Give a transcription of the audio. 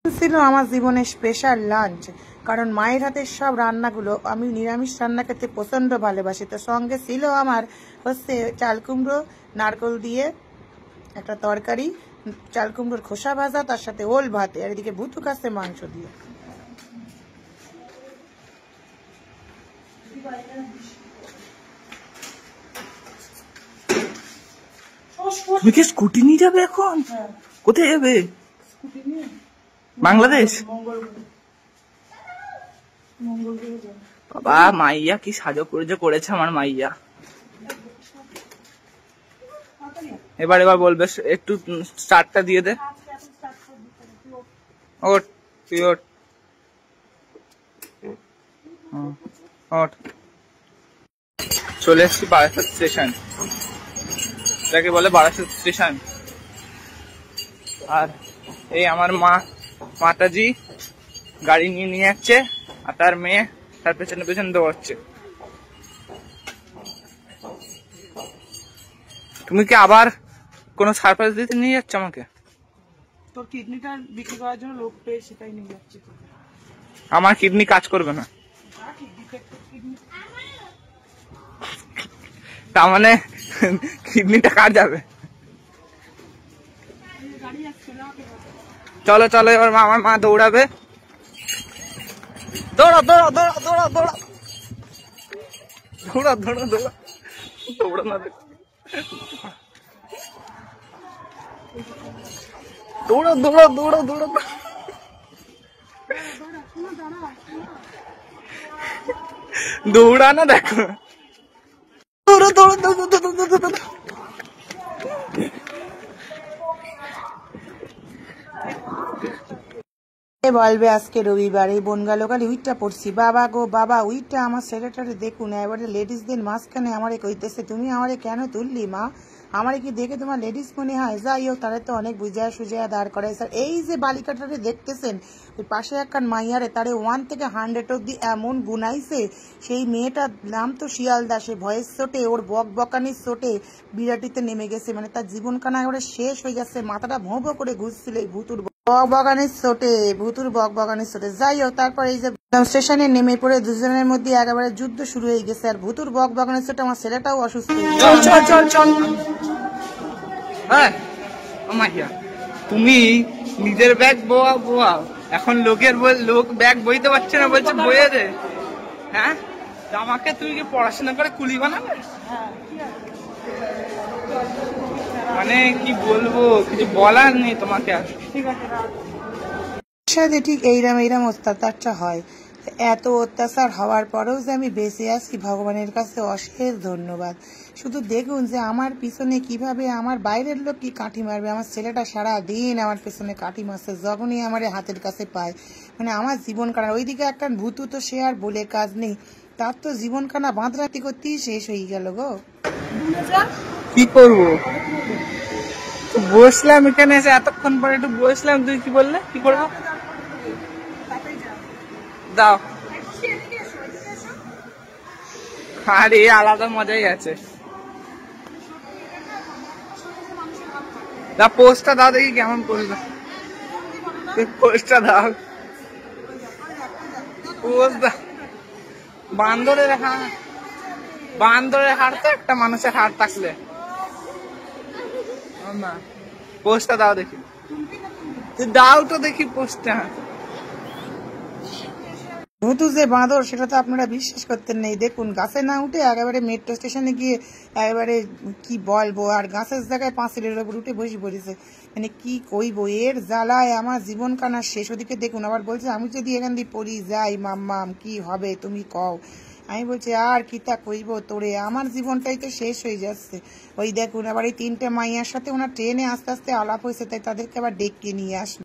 ছিল আমার জীবনের স্পেশাল লাঞ্চ, কারণ মায়ের হাতের সব রান্নাগুলো আমি নিরামিষ রান্না খেতে প্রচন্ড ভালোবাসি। তো সঙ্গে ছিল আমার হচ্ছে চাল কুমড়ো নারকোল দিয়ে একটা তরকারি, চাল কুমড়োর খোসা ভাজা, তার সাথে ওল ভাত, আর এদিকে ভুতু কাছে মাংস দিয়ে। তুমি কি স্কুটি নিয়ে যাবে এখন? কোথায় যাবে? বাংলাদেশ? বাবা, মাইয়া কি সাজো করেছে আমার মাইয়া। এবার বলবে একটু স্টার্টটা দিয়ে দে। ওঠ তুই ওঠ, চলে এসছি বারাসাত স্টেশন, যাকে বলে বারাসাত স্টেশন। আর এই আমার মাতাজি গাড়ি নিয়ে যাচ্ছে, আর তার মেয়ে তার পেছনে পেছনে দৌড়াচ্ছে। তুমি কি আবার কোন সারপ্রাইজ দিতে নিয়ে যাচ্ছ আমাকে? তোর কিডনিটা বিক্রি করার জন্য লোক পেয়ে সেটাই নিয়ে যাচ্ছে। আমার কিডনি কাজ করবে না, তার মানে কিডনিটা কার যাবে? চলো চলো, এবার আমার মা দৌড়াবে। দৌড়া দৌড়া দৌড়া দৌড়া দৌড়া দৌড়া দৌড়া দৌড়া দৌড়া না, দৌড়া দৌড়া দৌড়া দৌড়া দৌড়া না, দেখো দৌড়া দৌড়া দৌড়া দৌড়া দৌড়া। বলবে আজকে রবিবার, এই বনগালোকালি উইটটা পড়ছি। বাবা গো বাবা, উইটটা আমার ছেলেটারে দেখুন, এবারে লেডিসদের মাঝখানে আমারে কইতেছে তুমি আমারে কেন তুললি মা? আমারে কি দেখে তোমার লেডিস মনে হয়? যাই হোক, তারা তো অনেক বুঝায়া সুজায়া দাঁড় করায়। স্যার এই যে বালিকাটারে দেখতেছেন, ওই পাশে একখান মাইয়ারে তারে 1 থেকে 100 অব্দি এমন গুনাইছে। সেই মেয়েটার নাম তো শিয়ালদা, সে ভয়েস চোটে, ওর বকবকানির চোটে বিরাটিতে নেমে গেছে, মানে তার জীবন কানা এবারে শেষ হয়ে যাচ্ছে। মাথাটা ভোঁ ভোঁ করে ঘুরছিল এই ভুতুর বকবকানির চোটে, ভুতুর বকবকানির চোটে। যাই হোক, তারপর এই যে স্টেশনে নেমে পড়ে দুজনের মধ্যে একেবারে যুদ্ধ শুরু হয়ে গেছে। আর ভুতুর বকবকানির চোটে আমার ছেলেটাও অসুস্থ হয়ে গেছে। হ্যাঁ মাইয়া, তুমি নিজের ব্যাগ বোয়াও, এখন লোকের লোক ব্যাগ বইতে পারছে না, বলছে বইয়ে দে। হ্যাঁ, আমাকে তুমি কি পড়াশোনা করে কুলি বানাবে? মানে কি বলবো, কিছু বলার নেই তোমাকে। আর ঠিক আছে, ঠিক এইরাম অত্যাচারটা হয়। এত অত্যাচার হওয়ার পরেও যে আমি বেঁচে আছি, ভগবানের কাছে অশেষ ধন্যবাদ। শুধু দেখুন যে আমার পিছনে কিভাবে আমার বাইরের লোক কি কাঠি মারবে, আমার ছেলেটা সারা দিন আমার পেছনে কাঠি মারছে যখনই আমার হাতের কাছে পায়। মানে আমার জীবন কানা, ওইদিকে একটা ভূতু, তো সে আর বলে কাজ নেই, তার তো জীবন কানা বাঁধরাতি করতেই শেষ হয়ে গেল গো। কি করবো, বসলাম এখানে এসে এতক্ষণ পরে একটু বসলাম। তুই কি বললে কি করবো? দাও, আরে আলাদা মজাই আছে। দা পোস্টটা দাও, দেখি কেমন করবে। পোস্টটা দাও, পোস্ট দাও। বান্দরের হাড় তো একটা মানুষের হাড় থাকলে না। পোস্টটা দাও দেখি, দাও তো দেখি পোস্টটা। ভূতু যে বাঁদর সেটা তো আপনারা বিশ্বাস করতেন নেই। দেখুন, গাছে না উঠে একেবারে মেট্রো স্টেশনে গিয়ে একেবারে কি বলবো, আর গাছের জায়গায় পাঁচিলের উপর উঠে বসে পড়েছে। মানে কি কইবো, এর জ্বালায় আমার জীবন কানা শেষ। ওদিকে দেখুন আবার বলছে আমি যদি এখান দিয়ে পড়ি যাই মাম্মাম কি হবে তুমি কও। আমি বলছি আর কি তা কইব তোরে, আমার জীবনটাই তো শেষ হয়ে যাচ্ছে। ওই দেখুন আবার এই 3টে মাইয়ার সাথে ওনার ট্রেনে আস্তে আস্তে আলাপ হয়েছে, তাই তাদেরকে আবার ডেকে নিয়ে আসলো।